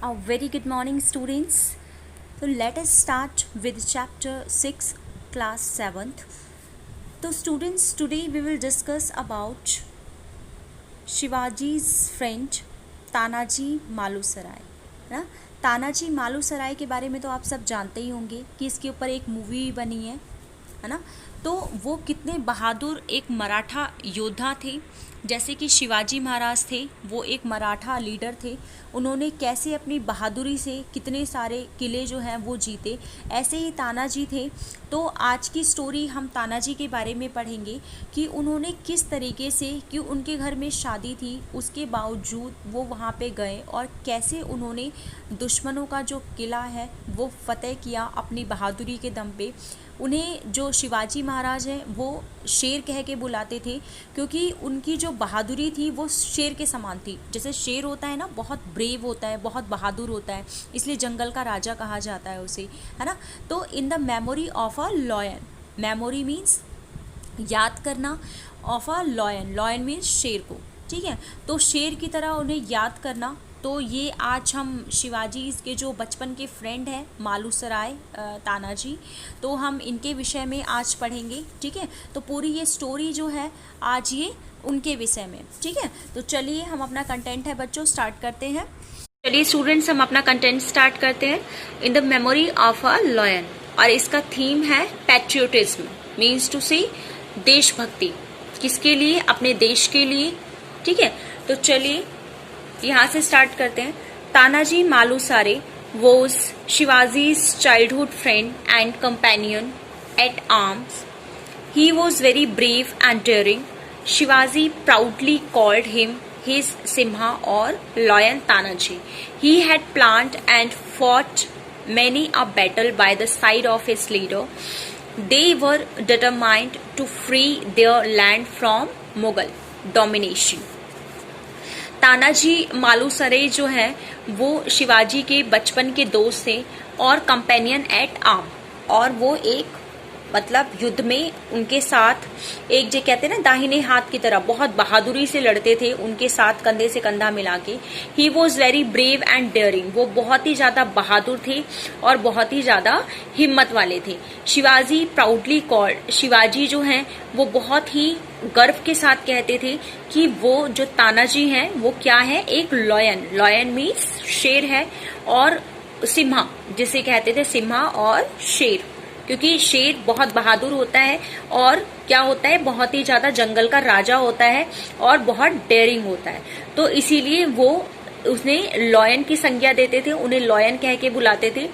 A very good morning, students. So let us start with chapter 6, class 7th. So students, today we will discuss about Shivaji's friend Tanaji Malusare है ना। तानाजी मालुसराय के बारे में तो आप सब जानते ही होंगे कि इसके ऊपर एक मूवी बनी है ना। तो वो कितने बहादुर एक मराठा योद्धा थे। जैसे कि शिवाजी महाराज थे, वो एक मराठा लीडर थे। उन्होंने कैसे अपनी बहादुरी से कितने सारे किले जो हैं वो जीते, ऐसे ही तानाजी थे। तो आज की स्टोरी हम तानाजी के बारे में पढ़ेंगे कि उन्होंने किस तरीके से, कि उनके घर में शादी थी उसके बावजूद वो वहाँ पे गए और कैसे उन्होंने दुश्मनों का जो किला है वो फतेह किया अपनी बहादुरी के दम पे। उन्हें जो शिवाजी महाराज हैं वो शेर कह के बुलाते थे, क्योंकि उनकी जो बहादुरी थी वो शेर के समान थी। जैसे शेर होता है ना, बहुत ब्रेव होता है, बहुत बहादुर होता है, इसलिए जंगल का राजा कहा जाता है उसे, है ना। तो in the memory of a lion, memory means याद करना, of a lion, lion means शेर को, ठीक है। तो शेर की तरह उन्हें याद करना। तो ये आज हम शिवाजी के जो बचपन के फ्रेंड हैं मालुसराय तानाजी, तो हम इनके विषय में आज पढ़ेंगे, ठीक है। तो पूरी ये स्टोरी जो है आज ये उनके विषय में, ठीक है। तो चलिए हम अपना कंटेंट है बच्चों स्टार्ट करते हैं। चलिए स्टूडेंट्स, हम अपना कंटेंट स्टार्ट करते हैं। In the memory of a lion, और इसका थीम है पैट्रियोटिज्म, मीन्स टू से देशभक्ति। किसके लिए? अपने देश के लिए, ठीक है। तो चलिए यहाँ से स्टार्ट करते हैं। Tanaji Malusare was Shivaji's childhood friend and companion at arms. He was very brave and daring. Shivaji proudly called him his Simha or Lion Tanaji. He had planned and fought many a battle by the side of his leader. They were determined to free their land from Mughal domination. Tanaji Malusare जो है वो शिवाजी के बचपन के दोस्त थे और companion eight arm, और वो एक मतलब युद्ध में उनके साथ एक जो कहते हैं ना दाहिने हाथ की तरह बहुत बहादुरी से लड़ते थे, उनके साथ कंधे से कंधा मिला के। He was very brave and daring, वो बहुत ही ज्यादा बहादुर थे और बहुत ही ज्यादा हिम्मत वाले थे। शिवाजी प्राउडली कॉल्ड, शिवाजी जो हैं वो बहुत ही गर्व के साथ कहते थे कि वो जो तानाजी हैं वो क्या है, एक लॉयन, लॉयन मीन्स शेर है, और सिम्हा जिसे कहते थे, सिम्हा और शेर, क्योंकि शेर बहुत बहादुर होता है और क्या होता है, बहुत ही ज्यादा जंगल का राजा होता है और बहुत डेयरिंग होता है। तो इसीलिए वो उसने लॉयन की संज्ञा देते थे, उन्हें लॉयन कह के बुलाते थे।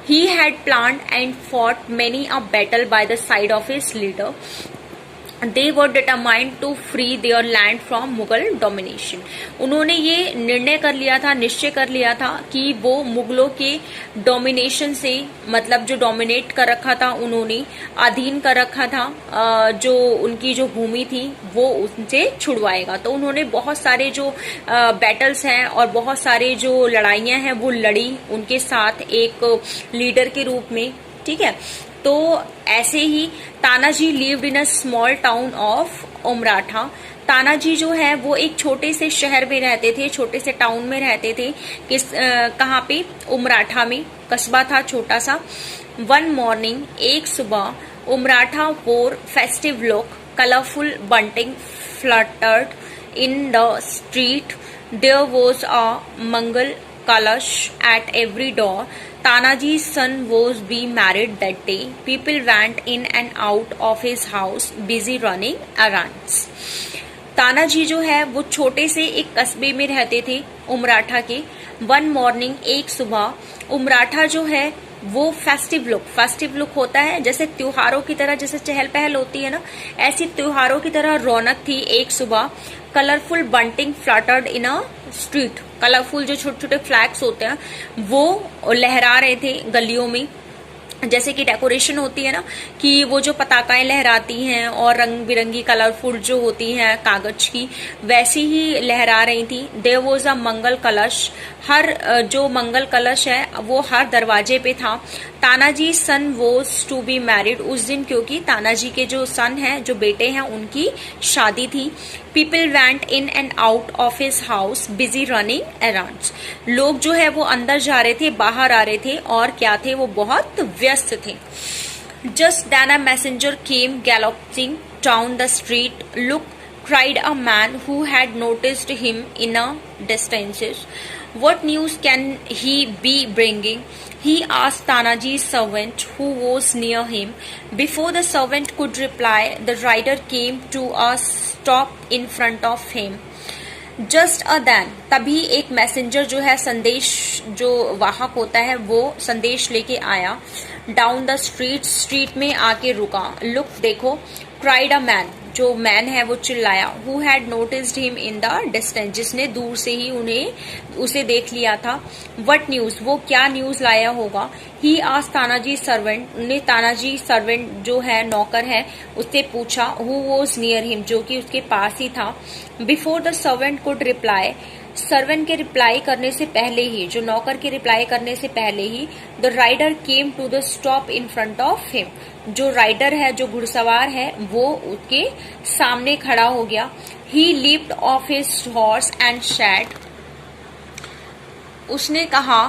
He had planned and fought many a battle by the side of his leader. They were determined to free their land from Mughal domination. उन्होंने ये निर्णय कर लिया था, निश्चय कर लिया था कि वो मुगलों के डोमिनेशन से, मतलब जो डोमिनेट कर रखा था उन्होंने, अधीन कर रखा था, जो उनकी जो भूमि थी वो उनसे छुड़वाएगा। तो उन्होंने बहुत सारे जो बैटल्स हैं और बहुत सारे जो लड़ाइयां हैं वो लड़ी उनके साथ एक लीडर के रूप में, ठीक है। तो ऐसे ही Tanaji lived in a small town of Umaratha. Tanaji जो है वो एक छोटे से शहर में रहते थे, छोटे से टाउन में रहते थे। कहाँ पे? उमराठा में, कस्बा था छोटा सा. वन मॉर्निंग, एक सुबह, उमराठा वोर festive look, colourful bunting fluttered in the street. There was a mangal kalash at every door. Tanaji's son was being married that day. People went in and out of his house, busy running errands. Tanaji जो है वो छोटे से एक कस्बे में रहते थे उमराठा के. वन मॉर्निंग, एक सुबह, उमराठा जो है वो फेस्टिव लुक होता है, जैसे त्योहारों की तरह, जैसे चहल पहल होती है ना, ऐसी त्योहारों की तरह रौनक थी एक सुबह. Colourful bunting fluttered in a street, colourful जो छोटे छोटे फ्लैग्स होते हैं वो लहरा रहे थे गलियों में. जैसे कि डेकोरेशन होती है ना, कि वो जो पताकाएं लहराती हैं और रंग बिरंगी कलरफुल जो होती हैं कागज की, वैसी ही लहरा रही थी। देयर वॉज अ मंगल कलश, हर जो मंगल कलश है वो हर दरवाजे पे था। तानाजी सन वॉज टू बी मैरिड, उस दिन क्योंकि तानाजी के जो सन हैं, जो बेटे हैं, उनकी शादी थी। People went in and out of his house busy running around, लोग जो है वो अंदर जा रहे थे, बाहर आ रहे थे, और क्या थे, वो बहुत व्यस्त थे। Just then a messenger came galloping down the street, look cried a man who had noticed him in a distance. What news can he be bringing? He asked Tanaji's servant who was near him. Before the servant could reply, the rider came to a stop in front of him. Just a then, तभी एक messenger जो है, संदेश जो वाहक होता है, वो संदेश लेके आया। डाउन द स्ट्रीट, स्ट्रीट में आके रुका। लुक, देखो। क्राइड अ मैन, जो मैन है वो चिल्लाया। Who had noticed him in the distance, जिसने दूर से ही उसे देख लिया था। वट न्यूज, वो क्या न्यूज लाया होगा। ही आस्क्ड तानाजी सर्वेंट, ने तानाजी सर्वेंट जो है, नौकर है, उससे पूछा। हु वॉज नियर हिम, जो कि उसके पास ही था। Before the servant could reply, servant के रिप्लाई करने से पहले ही, जो नौकर के रिप्लाई करने से पहले ही, the rider came to the stop in front of him, जो राइडर है, जो घुड़सवार है, वो उसके सामने खड़ा हो गया। He leaped off his horse and said, उसने कहा,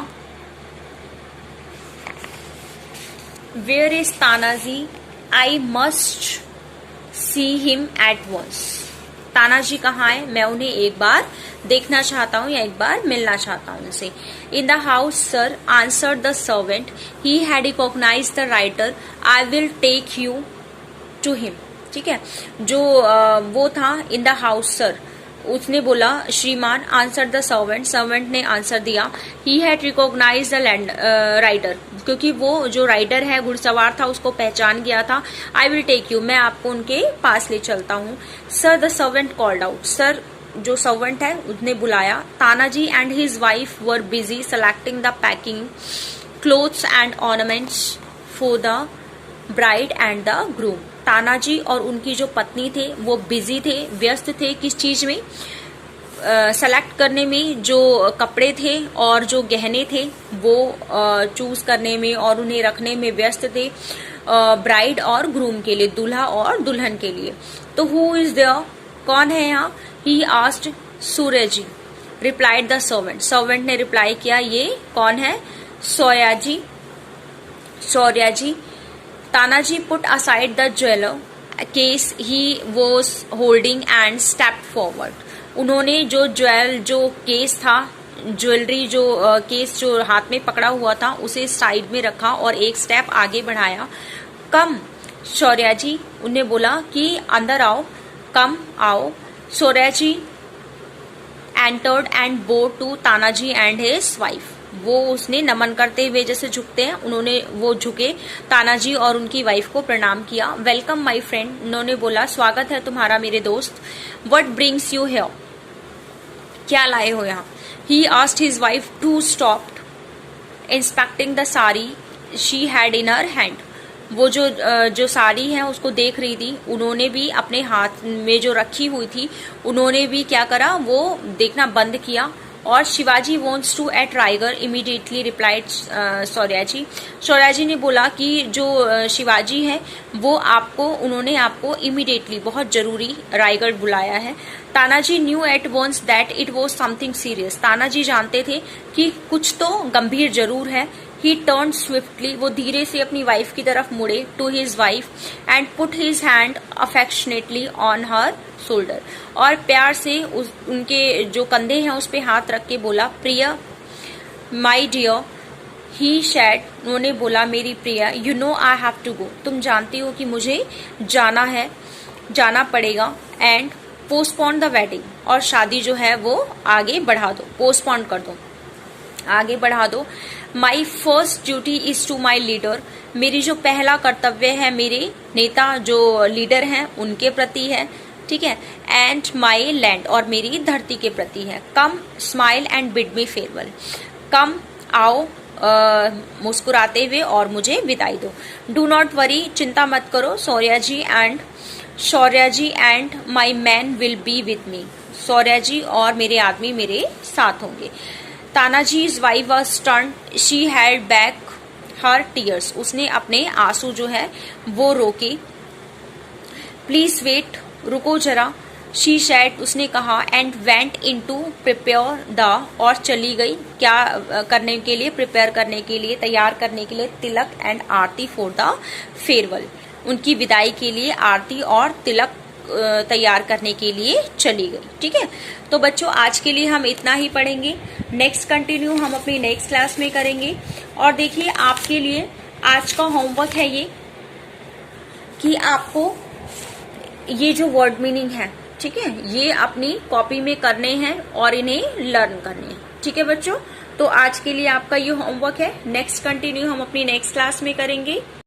where is Tanaji, I must see him at once. Tanaji कहाँ है, मैं उन्हें एक बार देखना चाहता हूँ या एक बार मिलना चाहता हूँ उनसे। In the house sir, answered the servant. He had recognized the writer. I will take you to him. ठीक है, जो वो था, इन द हाउस सर, उसने बोला, श्रीमान। आंसर द सर्वेंट, सर्वेंट ने आंसर दिया। He had recognize the rider, क्योंकि वो जो राइडर है, घुड़सवार था, उसको पहचान गया था। आई विल टेक यू, मैं आपको उनके पास ले चलता हूँ। Sir, the servant called out, sir जो सर्वेंट है उसने बुलाया। Tanaji and his wife were busy selecting the packing clothes and ornaments for the bride and the groom. Tanaji और उनकी जो पत्नी थे वो बिजी थे, व्यस्त थे, किस चीज में, सेलेक्ट करने में, जो कपड़े थे और जो गहने थे वो चूज करने में और उन्हें रखने में व्यस्त थे, ब्राइड और ग्रूम के लिए, दूल्हा और दुल्हन के लिए। तो हु इज देयर, कौन है यहाँ। He asked, Suryaji, replied the servant, servant ने रिप्लाई किया, ये कौन है, Suryaji, Suryaji. Tanaji put aside the jeweller case he was holding and step forward, उन्होंने जो जो केस था, ज्वेलरी जो केस जो हाथ में पकड़ा हुआ था, उसे साइड में रखा और एक स्टेप आगे बढ़ाया। कम शौर्याजी, उन्हें बोला कि अंदर आओ, कम आओ। Shauryaji entered and bow to Tanaji and his wife, वो उसने नमन करते हुए जैसे झुकते हैं, उन्होंने वो झुके, तानाजी और उनकी वाइफ को प्रणाम किया। वेलकम माय फ्रेंड, उन्होंने बोला, स्वागत है तुम्हारा मेरे दोस्त। व्हाट ब्रिंग्स यू हियर, क्या लाए हो यहाँ। He asked his wife to stopped inspecting the sari she had in her hand, वो जो साड़ी है उसको देख रही थी, उन्होंने भी अपने हाथ में जो रखी हुई थी, उन्होंने भी क्या करा, वो देखना बंद किया। और Shivaji wants to at Raigad immediately replied Suryaji, Suryaji ने बोला कि जो शिवाजी है वो उन्होंने आपको इमीडिएटली, बहुत जरूरी, रायगढ़ बुलाया है। Tanaji knew at once that it was something serious, Tanaji जानते थे कि कुछ तो गंभीर जरूर है। ही टर्न स्विफ्टली, वो धीरे से अपनी वाइफ की तरफ मुड़े, to his wife and put his hand affectionately on her shoulder, और प्यार से उनके जो कंधे हैं उस पे हाथ रख के बोला, प्रिय, माई डियर। ही शेड, उन्होंने बोला, मेरी प्रिया। You know I have to go, तुम जानती हो कि मुझे जाना है, जाना पड़ेगा। एंड पोस्टपोन द वेडिंग, और शादी जो है वो आगे बढ़ा दो, पोस्टपोन कर दो, आगे बढ़ा दो। My first duty is to my leader, मेरी जो पहला कर्तव्य है मेरे नेता जो लीडर हैं उनके प्रति है, ठीक है। एंड माई लैंड, और मेरी धरती के प्रति है। Come smile and bid me farewell, come आओ मुस्कुराते हुए और मुझे विदाई दो। डू नॉट वरी, चिंता मत करो, Shaurya ji and my man will be with me. Shaurya ji और मेरे आदमी मेरे साथ होंगे। Tanaji's wife was stunned, she held back her tears, उसने अपने आंसू जो है वो रोके। प्लीज वेट, रुको जरा, शी said, उसने कहा, and went into prepare the, और चली गई क्या करने के लिए, प्रिपेयर करने के लिए, तैयार करने के लिए, tilak and aarti for the farewell, उनकी विदाई के लिए आरती और तिलक तैयार करने के लिए चली गई। ठीक है, तो बच्चों आज के लिए हम इतना ही पढ़ेंगे। नेक्स्ट कंटिन्यू हम अपनी नेक्स्ट क्लास में करेंगे। और देखिए आपके लिए आज का होमवर्क है ये कि आपको ये जो वर्ड मीनिंग है, ठीक है, ये अपनी कॉपी में करने हैं और इन्हें लर्न करने हैं। ठीक है बच्चों, तो आज के लिए आपका ये होमवर्क है। नेक्स्ट कंटिन्यू हम अपनी नेक्स्ट क्लास में करेंगे।